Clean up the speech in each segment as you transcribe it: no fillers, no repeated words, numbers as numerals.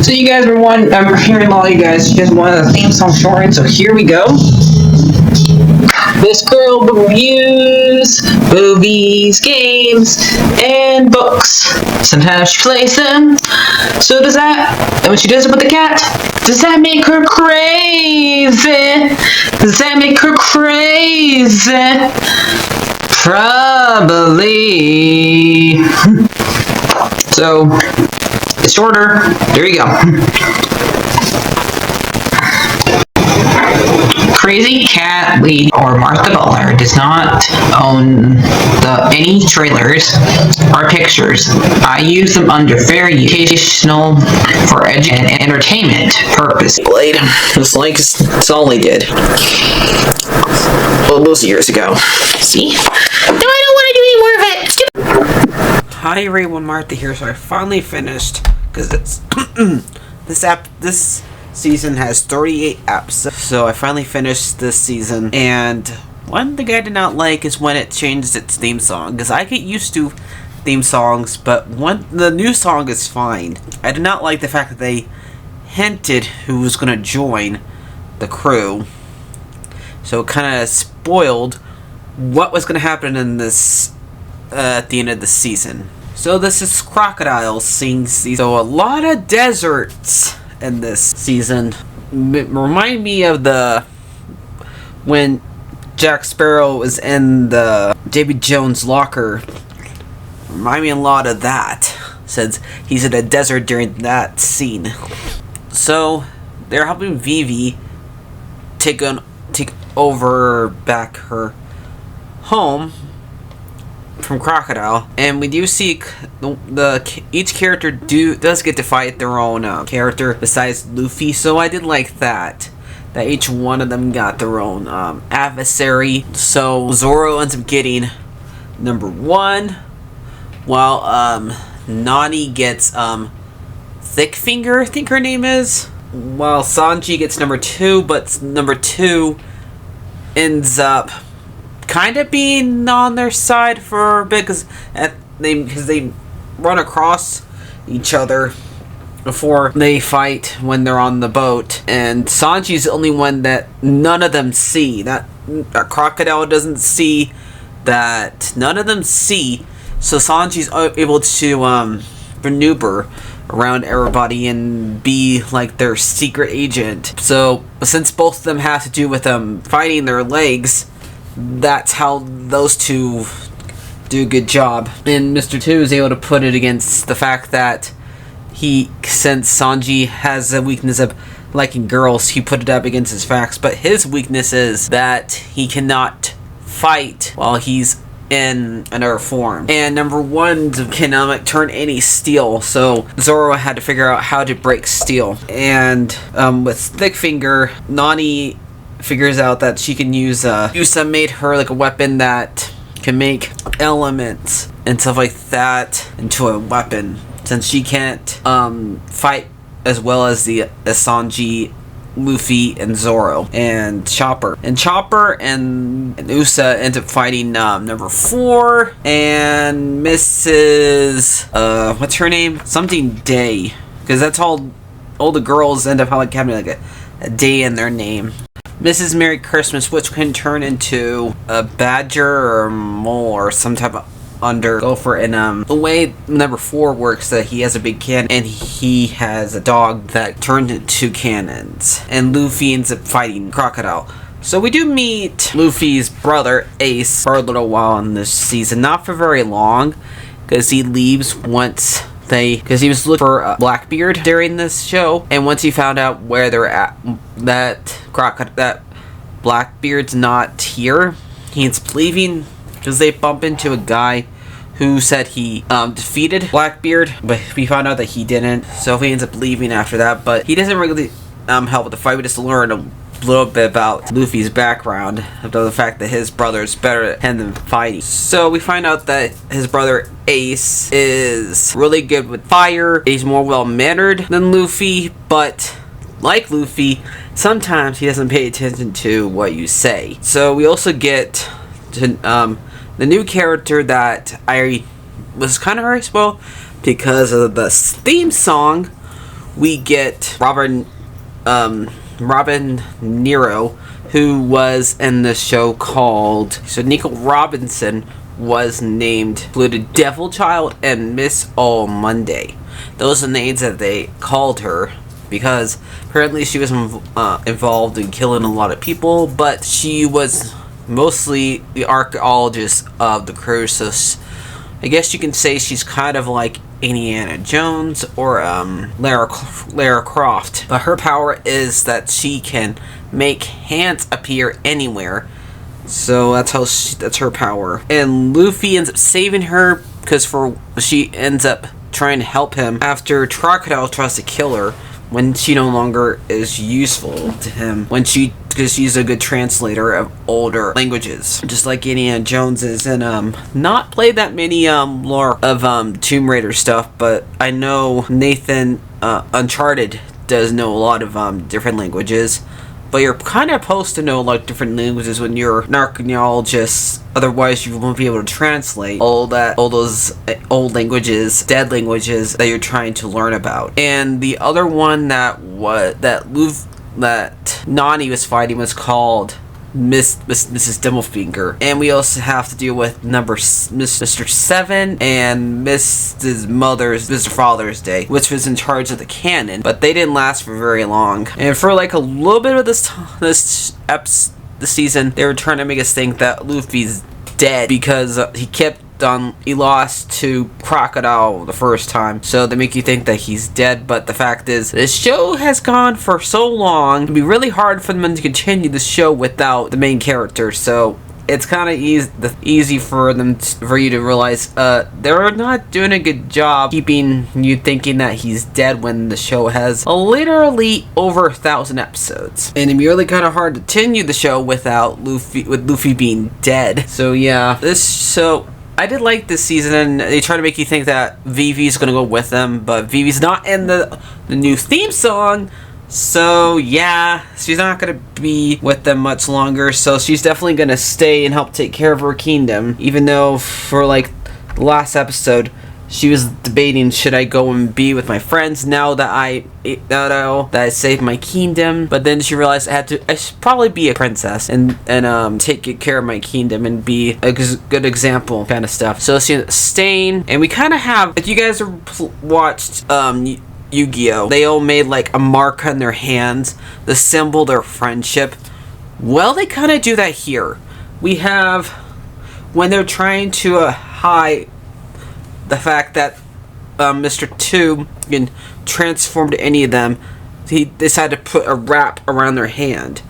So you guys were I'm hearing a lot of you guys wanted a theme song short, so here we go. This girl reviews movies, games, and books. Sometimes she plays them. So does that, and when she does it with the cat, does that make her crazy? Does that make her crazy? Probably. So, it's shorter. There you go. CrazyCatLady or Martha Butler does not own any trailers or pictures. I use them under fair educational for and entertainment purpose. Blade, it's like it's all they did. Well, those years ago. See? No, I don't want to do any more of it. Hi everyone, Martha here. So I finally finished, because it's this season has 38 episodes. So I finally finished this season, and one thing I did not like is when it changed its theme song, because I get used to theme songs, but the new song is fine. I did not like the fact that they hinted who was going to join the crew, so it kind of spoiled what was going to happen in this at the end of the season. So this is Crocodile Sing season. So a lot of deserts in this season. Remind me of when Jack Sparrow was in the Davy Jones locker. Remind me a lot of that, since he's in a desert during that scene. So they're helping Vivi take over back her home from Crocodile, and we do see each character does get to fight their own character besides Luffy. So I did like that each one of them got their own adversary. So Zoro ends up getting number 1, while Nani gets Thick Finger, I think her name is, while Sanji gets number 2, but number 2 ends up kind of being on their side for a bit, because they run across each other before they fight when they're on the boat, and Sanji's the only one that none of them see. That Crocodile doesn't see, that none of them see, so Sanji's able to maneuver around everybody and be like their secret agent. So since both of them have to do with fighting their legs, that's how those two do a good job. And Mr. 2 is able to put it against the fact that since Sanji has a weakness of liking girls, he put it up against his facts. But his weakness is that he cannot fight while he's in another form. And number 1 cannot turn any steel, so Zoro had to figure out how to break steel. And with Thick Finger, Nani figures out that she can use Usa made her like a weapon that can make elements and stuff like that into a weapon, since she can't fight as well as Sanji, Luffy, and Zoro, and Chopper. And Chopper and Usa end up fighting number 4 and Mrs. What's her name? Something Day, because that's all the girls end up having like a day in their name. Mrs. Merry Christmas, which can turn into a badger or a mole or some type of gopher. And the way number 4 works, that he has a big cannon and he has a dog that turned into cannons, and Luffy ends up fighting Crocodile. So we do meet Luffy's brother Ace for a little while in this season, not for very long, because he leaves because he was looking for Blackbeard during this show, and once he found out where they're at, that Blackbeard's not here, he ends up leaving, because they bump into a guy who said he defeated Blackbeard, but we found out that he didn't, so he ends up leaving after that. But he doesn't really help with the fight. We just learn a little bit about Luffy's background, about the fact that his brother is better at him fighting. So we find out that his brother Ace is really good with fire. He's more well-mannered than Luffy, but like Luffy, sometimes he doesn't pay attention to what you say. So we also get to the new character that I was kind of very spoiled because of the theme song, we get Robin Nero, who was in the show called... So Nico Robinson was named included Devil Child and Miss All Monday. Those are the names that they called her because apparently she was involved in killing a lot of people, but she was mostly the archaeologist of the crew, so I guess you can say she's kind of like Indiana Jones or Lara Croft. But her power is that she can make hands appear anywhere. So that's her power. And Luffy ends up saving her because she ends up trying to help him after Crocodile tries to kill her when she no longer is useful to him because she's a good translator of older languages, just like Indiana Jones is. And not played that many lore of Tomb Raider stuff, but I know Nathan Uncharted does know a lot of different languages. But you're kind of supposed to know like different languages when you're an archaeologist. Otherwise, you won't be able to translate all those old languages, dead languages that you're trying to learn about. And the other one that Nani was fighting was called Mrs. Dimmelfinger. And we also have to deal with Mr. 7 and Mr. Father's Day, which was in charge of the cannon, but they didn't last for very long. And for like a little bit of this season, they were trying to make us think that Luffy's dead because he lost to Crocodile the first time, so they make you think that he's dead. But the fact is, this show has gone for so long, it'd be really hard for them to continue the show without the main character. So it's kind of easy for you to realize they're not doing a good job keeping you thinking that he's dead when the show has literally over 1,000 episodes, and it'd be really kind of hard to continue the show with Luffy being dead. So yeah, I did like this season, and they try to make you think that Vivi's gonna go with them, but Vivi's not in the new theme song, so yeah, she's not gonna be with them much longer. So she's definitely gonna stay and help take care of her kingdom, even though for like the last episode she was debating, should I go and be with my friends now that I saved my kingdom? But then she realized I should probably be a princess and take care of my kingdom and be a good example kind of stuff. So she's staying, and we kind of have, if you guys have watched Yu-Gi-Oh, they all made like a mark on their hands, the symbol their friendship. Well, they kind of do that here. We have when they're trying to hide the fact that Mr. 2 can transform to any of them, he decided to put a wrap around their hand.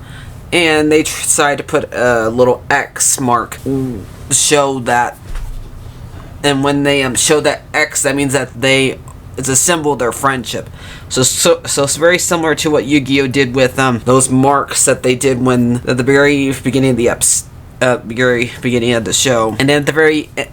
And they decided to put a little X mark to show that. And when they show that X, that means that it's a symbol of their friendship. So it's very similar to what Yu-Gi-Oh did with those marks that they did at the very beginning of the episode. Very beginning of the show, and then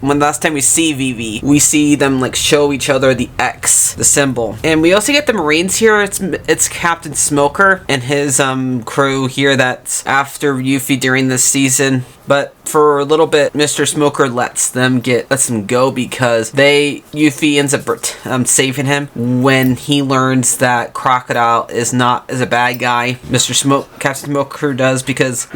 when last time we see Vivi, we see them like show each other the X, the symbol. And we also get the Marines here. It's Captain Smoker and his crew here that's after Yuffie during this season. But for a little bit, Mr. Smoker lets them go because Yuffie ends up saving him when he learns that Crocodile is a bad guy. Captain Smoker does, because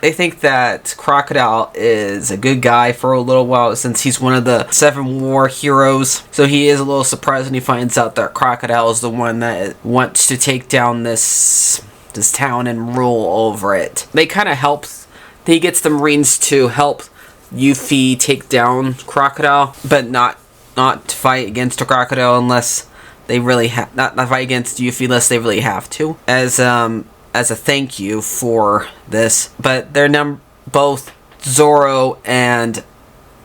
they think that Crocodile is a good guy for a little while since he's one of the 7 war heroes. So he is a little surprised when he finds out that Crocodile is the one that wants to take down this town and rule over it. They kind of help. He gets the Marines to help Yuffie take down Crocodile, but not fight against a Crocodile unless they really not fight against Yuffie unless they really have to. As a thank you for this, but they're both Zoro and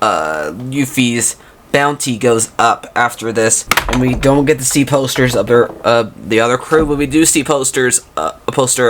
Yuffie's bounty goes up after this, and we don't get to see posters of the other crew, but we do see a poster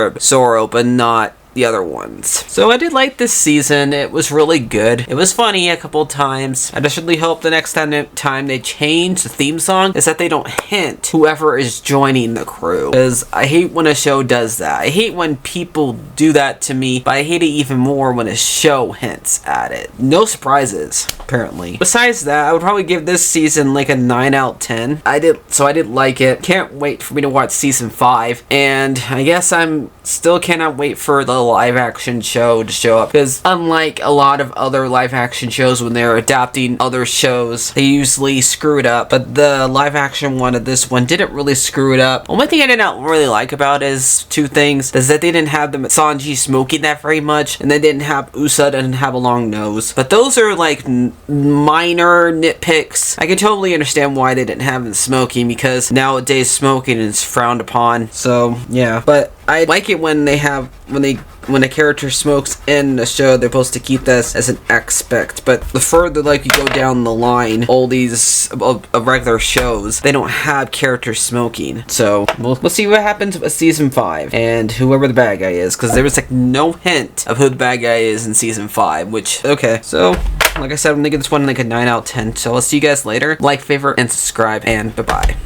of Zoro, but not the other ones. So I did like this season. It was really good. It was funny a couple times. I just really hope the next time they change the theme song is that they don't hint whoever is joining the crew. Because I hate when a show does that. I hate when people do that to me, but I hate it even more when a show hints at it. No surprises, apparently. Besides that, I would probably give this season like a 9 out of 10. I did like it. Can't wait for me to watch season 5. And I guess I'm still cannot wait for the live action show to show up, because unlike a lot of other live action shows when they're adapting other shows, they usually screw it up, but the live action one of this one didn't really screw it up. Only thing I did not really like about it is two things, is that they didn't have them Sanji smoking that very much, and they didn't have Usa didn't have a long nose, but those are like minor nitpicks. I can totally understand why they didn't have him smoking, because nowadays smoking is frowned upon. So yeah, but I like it when they have when a character smokes in a show. They're supposed to keep this as an aspect, but the further like you go down the line, all these of regular shows, they don't have characters smoking. So we'll see what happens with season 5 and whoever the bad guy is, because there was like no hint of who the bad guy is in season 5. Which okay, so like I said, I'm gonna give this one like a 9 out of 10. So I'll see you guys later. Like, favorite, and subscribe, and bye bye.